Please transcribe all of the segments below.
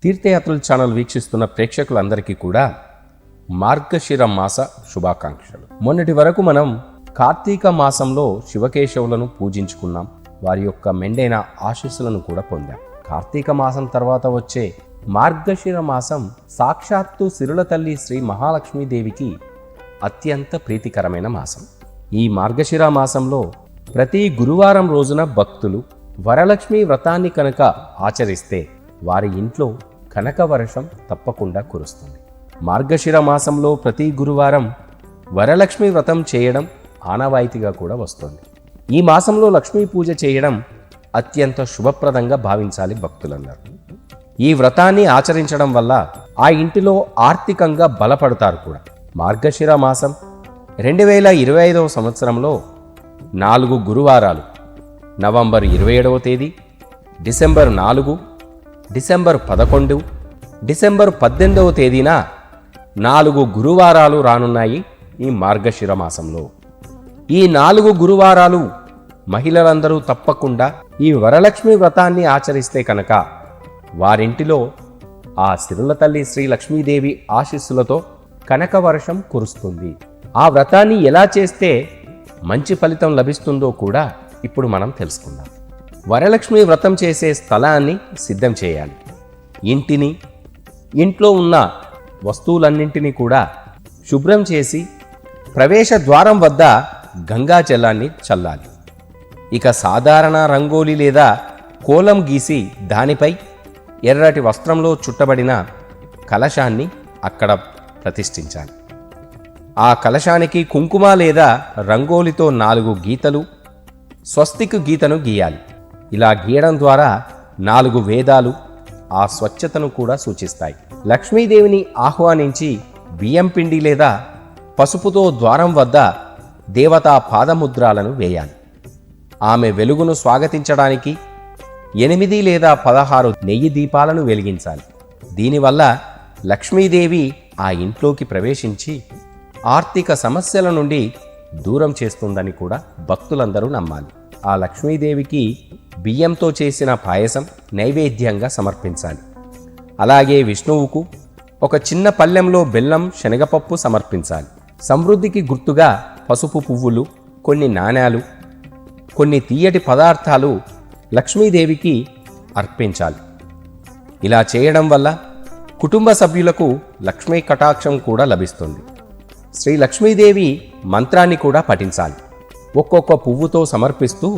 తీర్థయాత్రల channel వీక్షిస్తున్న ప్రేక్షకులందరికీ కూడా మార్గశిర మాస శుభాకాంక్షలు. మొన్నటి వరకు మనం కార్తీక మాసంలో శివకేశవులను పూజించుకున్నాం, వారి యొక్క మెండైన ఆశీస్సులను కూడా పొందాం. కార్తీక మాసం తర్వాత వచ్చే మార్గశిర మాసం సాక్షాత్తు సిరుల తల్లి శ్రీ మహాలక్ష్మీదేవికి అత్యంత ప్రీతికరమైన మాసం. ఈ మార్గశిర మాసంలో ప్రతి గురువారం రోజున భక్తులు వరలక్ష్మి వ్రతాన్ని కనుక ఆచరిస్తే వారి ఇంట్లో కనక వర్షం తప్పకుండా కురుస్తుంది. మార్గశిర మాసంలో ప్రతి గురువారం వరలక్ష్మి వ్రతం చేయడం ఆనవాయితీగా కూడా వస్తుంది. ఈ మాసంలో లక్ష్మీ పూజ చేయడం అత్యంత శుభప్రదంగా భావించాలి భక్తులందరూ. ఈ వ్రతాన్ని ఆచరించడం వల్ల ఆ ఇంటిలో ఆర్థికంగా బలపడతారు కూడా. మార్గశిర మాసం 2025 సంవత్సరంలో 4 గురువారాలు నవంబర్ 27వ తేదీ, డిసెంబర్ 4, డిసెంబర్ 11, డిసెంబర్ 18వ తేదీన 4 గురువారాలు రానున్నాయి ఈ మార్గశిర మాసంలో. ఈ 4 గురువారాలు మహిళలందరూ తప్పకుండా ఈ వరలక్ష్మి వ్రతాన్ని ఆచరిస్తే కనుక వారింటిలో ఆ సిరుల తల్లి శ్రీ లక్ష్మీదేవి ఆశీస్సులతో కనక వర్షం కురుస్తుంది. ఆ వ్రతాన్ని ఎలా చేస్తే మంచి ఫలితం లభిస్తుందో కూడా ఇప్పుడు మనం తెలుసుకుందాం. వరలక్ష్మి వ్రతం చేసే స్థలాన్ని సిద్ధం చేయాలి. ఇంటిని, ఇంట్లో ఉన్న వస్తువులన్నింటినీ కూడా శుభ్రం చేసి ప్రవేశ ద్వారం వద్ద గంగా జలాన్ని చల్లాలి. ఇక సాధారణ రంగోలి లేదా కోలం గీసి దానిపై ఎర్రటి వస్త్రంలో చుట్టబడిన కలశాన్ని అక్కడ ప్రతిష్ఠించాలి. ఆ కలశానికి కుంకుమ లేదా రంగోలితో 4 గీతలు, స్వస్తిక్ గీతను గీయాలి. ఇలా గీయడం ద్వారా 4 వేదాలు ఆ స్వచ్ఛతను కూడా సూచిస్తాయి. లక్ష్మీదేవిని ఆహ్వానించి బియ్యం పిండి లేదా పసుపుతో ద్వారం వద్ద దేవతా పాదముద్రాలను వేయాలి. ఆమె వెలుగును స్వాగతించడానికి 8 లేదా 16 నెయ్యి దీపాలను వెలిగించాలి. దీనివల్ల లక్ష్మీదేవి ఆ ఇంట్లోకి ప్రవేశించి ఆర్థిక సమస్యల నుండి దూరం చేస్తుందని కూడా భక్తులందరూ నమ్మాలి. ఆ లక్ష్మీదేవికి బియ్యంతో చేసిన పాయసం నైవేద్యంగా సమర్పించాలి. అలాగే విష్ణువుకు ఒక చిన్న పళ్ళెంలో బెల్లం, శనగపప్పు సమర్పించాలి. సమృద్ధికి గుర్తుగా పసుపు పువ్వులు, కొన్ని నాణేలు, కొన్ని తీయటి పదార్థాలు లక్ష్మీదేవికి అర్పించాలి. ఇలా చేయడం వల్ల కుటుంబ సభ్యులకు లక్ష్మీ కటాక్షం కూడా లభిస్తుంది. శ్రీ లక్ష్మీదేవి మంత్రాన్ని కూడా పఠించాలి. ఒక్కొక్క పువ్వుతో సమర్పిస్తూ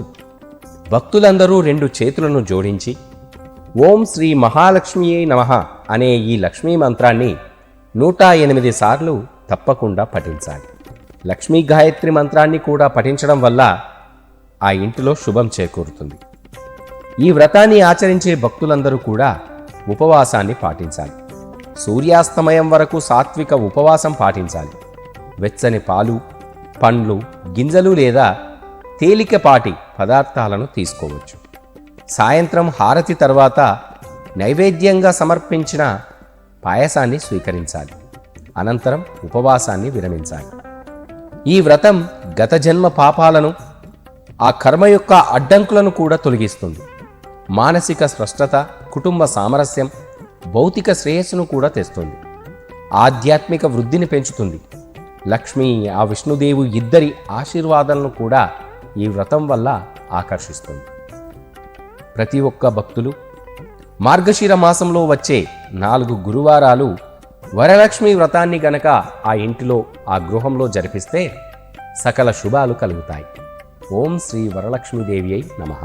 భక్తులందరూ 2 చేతులను జోడించి ఓం శ్రీ మహాలక్ష్మియే నమః అనే ఈ లక్ష్మీ మంత్రాన్ని 108 సార్లు తప్పకుండా పఠించాలి. లక్ష్మీ గాయత్రి మంత్రాన్ని కూడా పఠించడం వల్ల ఆ ఇంటిలో శుభం చేకూరుతుంది. ఈ వ్రతాన్ని ఆచరించే భక్తులందరూ కూడా ఉపవాసాన్ని పాటించాలి. సూర్యాస్తమయం వరకు సాత్విక ఉపవాసం పాటించాలి. వెచ్చని పాలు, పండ్లు, గింజలు లేదా తేలికపాటి పదార్థాలను తీసుకోవచ్చు. సాయంత్రం హారతి తర్వాత నైవేద్యంగా సమర్పించిన పాయసాన్ని స్వీకరించాలి. అనంతరం ఉపవాసాన్ని విరమించాలి. ఈ వ్రతం గత జన్మ పాపాలను, ఆ కర్మ యొక్క అడ్డంకులను కూడా తొలగిస్తుంది. మానసిక స్పష్టత, కుటుంబ సామరస్యం, భౌతిక శ్రేయస్సును కూడా తెస్తుంది. ఆధ్యాత్మిక వృద్ధిని పెంచుతుంది. లక్ష్మి, ఆ విష్ణుదేవు ఇద్దరి ఆశీర్వాదాలను కూడా ఈ వ్రతం వల్ల ఆకర్షిస్తుంది. ప్రతి ఒక్క భక్తులు మార్గశిర మాసంలో వచ్చే 4 గురువారాలు వరలక్ష్మి వ్రతాన్ని గనక ఆ ఇంటిలో, ఆ గృహంలో జరిపిస్తే సకల శుభాలు కలుగుతాయి. ఓం శ్రీ వరలక్ష్మీదేవి నమః.